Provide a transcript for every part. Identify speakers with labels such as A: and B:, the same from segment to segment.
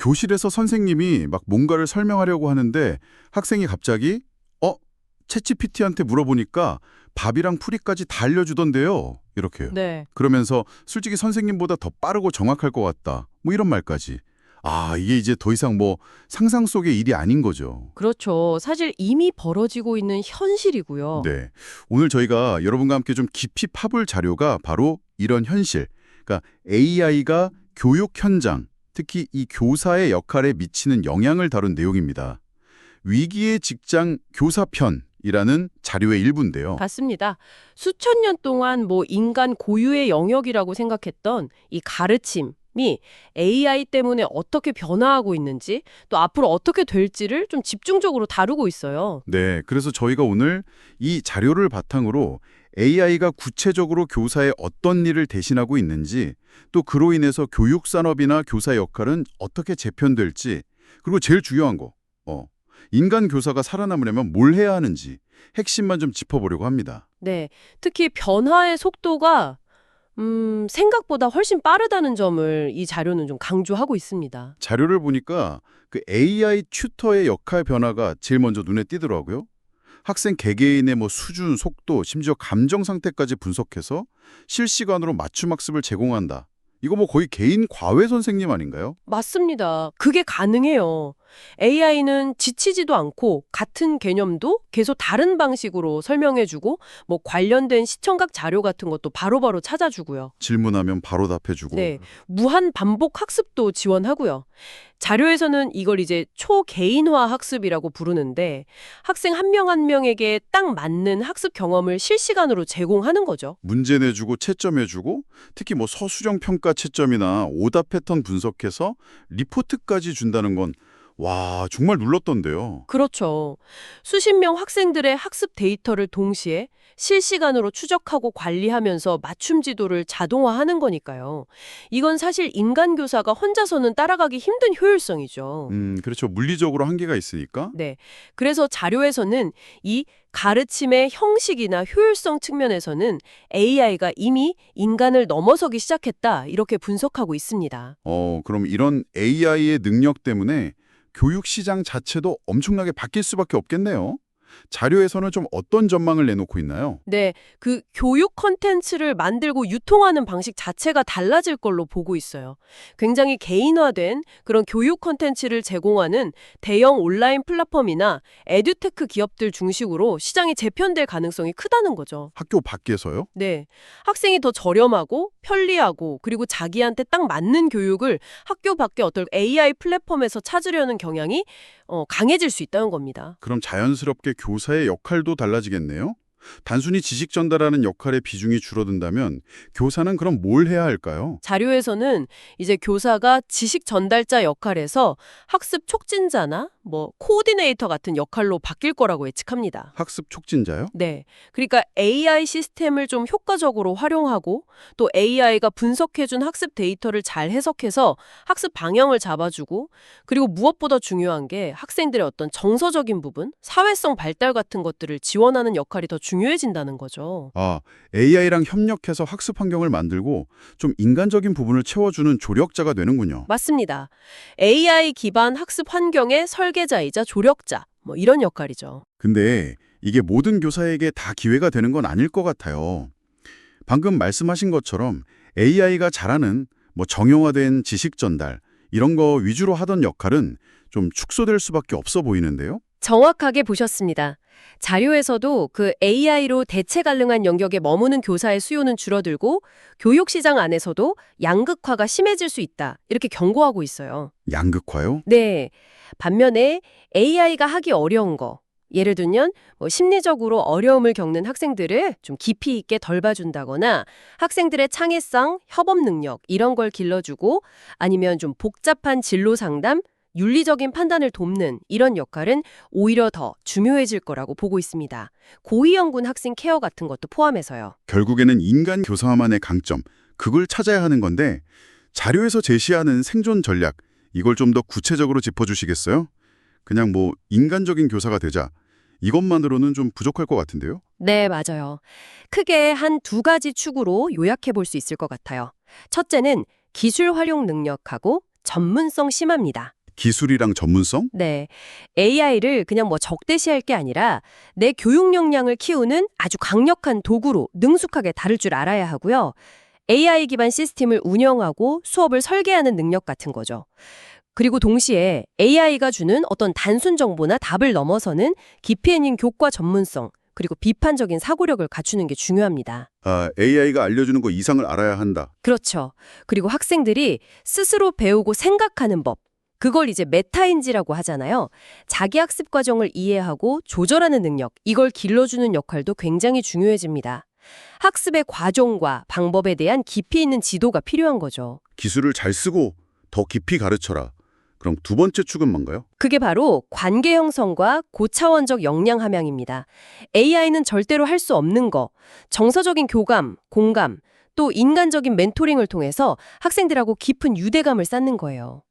A: 교실에서 선생님이 막 뭔가를 설명하려고 하는데 학생이 갑자기 챗GPT한테 물어보니까 밥이랑 풀이까지 다 알려주던데요. 이렇게요.
B: 네.
A: 그러면서 솔직히 선생님보다 더 빠르고 정확할 것 같다. 뭐 이런 말까지. 아, 이게 이제 더 이상 뭐 상상 속의 일이 아닌 거죠.
B: 그렇죠. 사실 이미 벌어지고 있는 현실이고요.
A: 네. 오늘 저희가 여러분과 함께 좀 깊이 파볼 자료가 바로 이런 현실. 그러니까 AI가 교육 현장, 특히 이 교사의 역할에 미치는 영향을 다룬 내용입니다. 위기의 직장 교사편이라는 자료의 일부인데요.
B: 맞습니다. 수천 년 동안 인간 고유의 영역이라고 생각했던 이 가르침이 AI 때문에 어떻게 변화하고 있는지 또 앞으로 어떻게 될지를 좀 집중적으로 다루고 있어요.
A: 네, 그래서 저희가 오늘 이 자료를 바탕으로 AI가 구체적으로 교사의 어떤 일을 대신하고 있는지, 또 그로 인해서 교육산업이나 교사 역할은 어떻게 재편될지, 그리고 제일 중요한 거, 인간 교사가 살아남으려면 뭘 해야 하는지 핵심만 좀 짚어보려고 합니다.
B: 네. 특히 변화의 속도가 생각보다 훨씬 빠르다는 점을 이 자료는 좀 강조하고 있습니다.
A: 자료를 보니까 그 AI 튜터의 역할 변화가 제일 먼저 눈에 띄더라고요. 학생 개개인의 수준, 속도, 심지어 감정 상태까지 분석해서 실시간으로 맞춤 학습을 제공한다. 이거 거의 개인 과외 선생님 아닌가요?
B: 맞습니다. 그게 가능해요. AI는 지치지도 않고 같은 개념도 계속 다른 방식으로 설명해주고 관련된 시청각 자료 같은 것도 바로바로 찾아주고요.
A: 질문하면 바로 답해주고.
B: 네, 무한 반복 학습도 지원하고요. 자료에서는 이걸 이제 초개인화 학습이라고 부르는데 학생 한 명 한 명에게 딱 맞는 학습 경험을 실시간으로 제공하는 거죠.
A: 문제 내주고 채점해주고 특히 서술형 평가 채점이나 오답 패턴 분석해서 리포트까지 준다는 건 와, 정말 놀랐던데요.
B: 그렇죠. 수십 명 학생들의 학습 데이터를 동시에 실시간으로 추적하고 관리하면서 맞춤 지도를 자동화하는 거니까요. 이건 사실 인간 교사가 혼자서는 따라가기 힘든 효율성이죠.
A: 그렇죠. 물리적으로 한계가 있으니까.
B: 네. 그래서 자료에서는 이 가르침의 형식이나 효율성 측면에서는 AI가 이미 인간을 넘어서기 시작했다. 이렇게 분석하고 있습니다.
A: 그럼 이런 AI의 능력 때문에 교육 시장 자체도 엄청나게 바뀔 수밖에 없겠네요. 자료에서는 좀 어떤 전망을 내놓고 있나요?
B: 네, 그 교육 콘텐츠를 만들고 유통하는 방식 자체가 달라질 걸로 보고 있어요. 굉장히 개인화된 그런 교육 콘텐츠를 제공하는 대형 온라인 플랫폼이나 에듀테크 기업들 중심으로 시장이 재편될 가능성이 크다는 거죠.
A: 학교 밖에서요?
B: 네, 학생이 더 저렴하고 편리하고 그리고 자기한테 딱 맞는 교육을 학교 밖에 어떤 AI 플랫폼에서 찾으려는 경향이 강해질 수 있다는 겁니다.
A: 그럼 자연스럽게 교사의 역할도 달라지겠네요? 단순히 지식 전달하는 역할의 비중이 줄어든다면 교사는 그럼 뭘 해야 할까요?
B: 자료에서는 이제 교사가 지식 전달자 역할에서 학습 촉진자나 코디네이터 같은 역할로 바뀔 거라고 예측합니다.
A: 학습 촉진자요?
B: 네. 그러니까 AI 시스템을 좀 효과적으로 활용하고 또 AI가 분석해준 학습 데이터를 잘 해석해서 학습 방향을 잡아주고 그리고 무엇보다 중요한 게 학생들의 어떤 정서적인 부분, 사회성 발달 같은 것들을 지원하는 역할이 더 중요해진다는 거죠.
A: 아, AI랑 협력해서 학습 환경을 만들고 좀 인간적인 부분을 채워주는 조력자가 되는군요.
B: 맞습니다. AI 기반 학습 환경의 설계자이자 조력자, 이런 역할이죠.
A: 근데 이게 모든 교사에게 다 기회가 되는 건 아닐 것 같아요. 방금 말씀하신 것처럼 AI가 잘하는 정형화된 지식 전달, 이런 거 위주로 하던 역할은 좀 축소될 수밖에 없어 보이는데요?
B: 정확하게 보셨습니다. 자료에서도 그 AI로 대체 가능한 영역에 머무는 교사의 수요는 줄어들고 교육 시장 안에서도 양극화가 심해질 수 있다. 이렇게 경고하고 있어요.
A: 양극화요?
B: 네. 반면에 AI가 하기 어려운 거, 예를 들면 심리적으로 어려움을 겪는 학생들을 좀 깊이 있게 덜 봐준다거나 학생들의 창의성, 협업 능력 이런 걸 길러주고 아니면 좀 복잡한 진로 상담, 윤리적인 판단을 돕는 이런 역할은 오히려 더 중요해질 거라고 보고 있습니다. 고위험군 학생 케어 같은 것도 포함해서요.
A: 결국에는 인간 교사만의 강점, 그걸 찾아야 하는 건데 자료에서 제시하는 생존 전략, 이걸 좀 더 구체적으로 짚어주시겠어요? 그냥 인간적인 교사가 되자, 이것만으로는 좀 부족할 것 같은데요?
B: 네, 맞아요. 크게 한 두 가지 축으로 요약해 볼 수 있을 것 같아요. 첫째는 기술 활용 능력하고 전문성 심화입니다.
A: 기술이랑 전문성?
B: 네. AI를 그냥 뭐 적대시할 게 아니라 내 교육 역량을 키우는 아주 강력한 도구로 능숙하게 다룰 줄 알아야 하고요. AI 기반 시스템을 운영하고 수업을 설계하는 능력 같은 거죠. 그리고 동시에 AI가 주는 어떤 단순 정보나 답을 넘어서는 깊이 있는 교과 전문성, 그리고 비판적인 사고력을 갖추는 게 중요합니다.
A: AI가 알려주는 거 이상을 알아야 한다.
B: 그렇죠. 그리고 학생들이 스스로 배우고 생각하는 법, 그걸 이제 메타인지라고 하잖아요. 자기 학습 과정을 이해하고 조절하는 능력, 이걸 길러주는 역할도 굉장히 중요해집니다. 학습의 과정과 방법에 대한 깊이 있는 지도가 필요한 거죠.
A: 기술을 잘 쓰고 더 깊이 가르쳐라. 그럼 두 번째 축은 뭔가요?
B: 그게 바로 관계 형성과 고차원적 역량 함양입니다. AI는 절대로 할 수 없는 거, 정서적인 교감, 공감, 또 인간적인 멘토링을 통해서 학생들하고 깊은 유대감을 쌓는 거예요.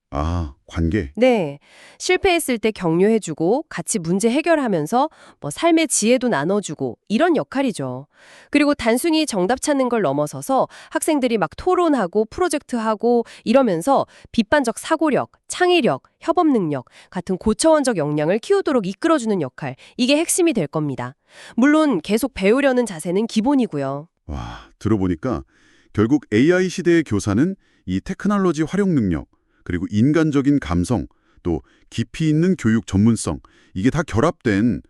A: 관계.
B: 네. 실패했을 때 격려해주고 같이 문제 해결하면서 뭐 삶의 지혜도 나눠주고 이런 역할이죠. 그리고 단순히 정답 찾는 걸 넘어서서 학생들이 막 토론하고 프로젝트하고 이러면서 비판적 사고력, 창의력, 협업 능력 같은 고차원적 역량을 키우도록 이끌어주는 역할, 이게 핵심이 될 겁니다. 물론 계속 배우려는 자세는 기본이고요.
A: 와, 들어보니까 결국 AI 시대의 교사는 이 테크놀로지 활용 능력, 그리고 인간적인 감성, 또 깊이 있는 교육 전문성, 이게 다 결합된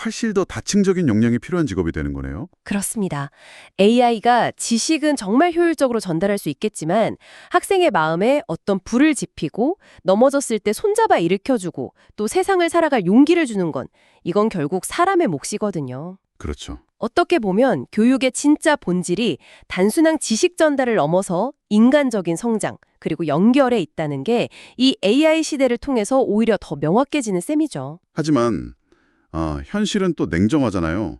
A: 훨씬 더 다층적인 역량이 필요한 직업이 되는 거네요.
B: 그렇습니다. AI가 지식은 정말 효율적으로 전달할 수 있겠지만 학생의 마음에 어떤 불을 지피고 넘어졌을 때 손잡아 일으켜주고 또 세상을 살아갈 용기를 주는 건 이건 결국 사람의 몫이거든요.
A: 그렇죠.
B: 어떻게 보면 교육의 진짜 본질이 단순한 지식 전달을 넘어서 인간적인 성장 그리고 연결에 있다는 게 이 AI 시대를 통해서 오히려 더 명확해지는 셈이죠.
A: 하지만 현실은 또 냉정하잖아요.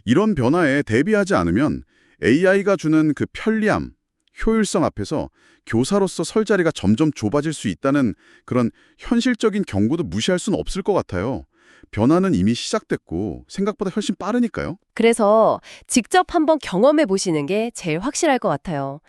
A: 이런 변화에 대비하지 않으면 AI가 주는 그 편리함, 효율성 앞에서 교사로서 설 자리가 점점 좁아질 수 있다는 그런 현실적인 경고도 무시할 수는 없을 것 같아요. 변화는 이미 시작됐고 생각보다 훨씬 빠르니까요.
B: 그래서 직접 한번 경험해 보시는 게 제일 확실할 것 같아요.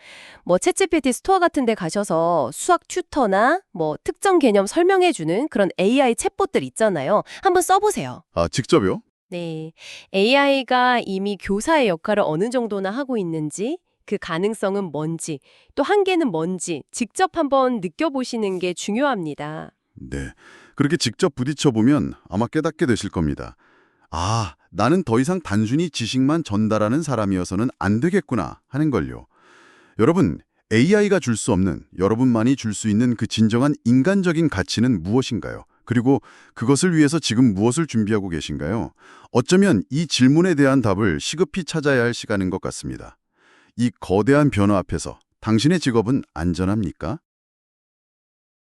B: 뭐 챗GPT 스토어 같은 데 가셔서 수학 튜터나 뭐 특정 개념 설명해 주는 그런 AI 챗봇들 있잖아요. 한번 써보세요.
A: 직접요?
B: 네. AI가 이미 교사의 역할을 어느 정도나 하고 있는지, 그 가능성은 뭔지, 또 한계는 뭔지 직접 한번 느껴보시는 게 중요합니다.
A: 네. 그렇게 직접 부딪혀보면 아마 깨닫게 되실 겁니다. 나는 더 이상 단순히 지식만 전달하는 사람이어서는 안 되겠구나 하는 걸요. 여러분, AI가 줄 수 없는, 여러분만이 줄 수 있는 그 진정한 인간적인 가치는 무엇인가요? 그리고 그것을 위해서 지금 무엇을 준비하고 계신가요? 어쩌면 이 질문에 대한 답을 시급히 찾아야 할 시간인 것 같습니다. 이 거대한 변화 앞에서 당신의 직업은 안전합니까?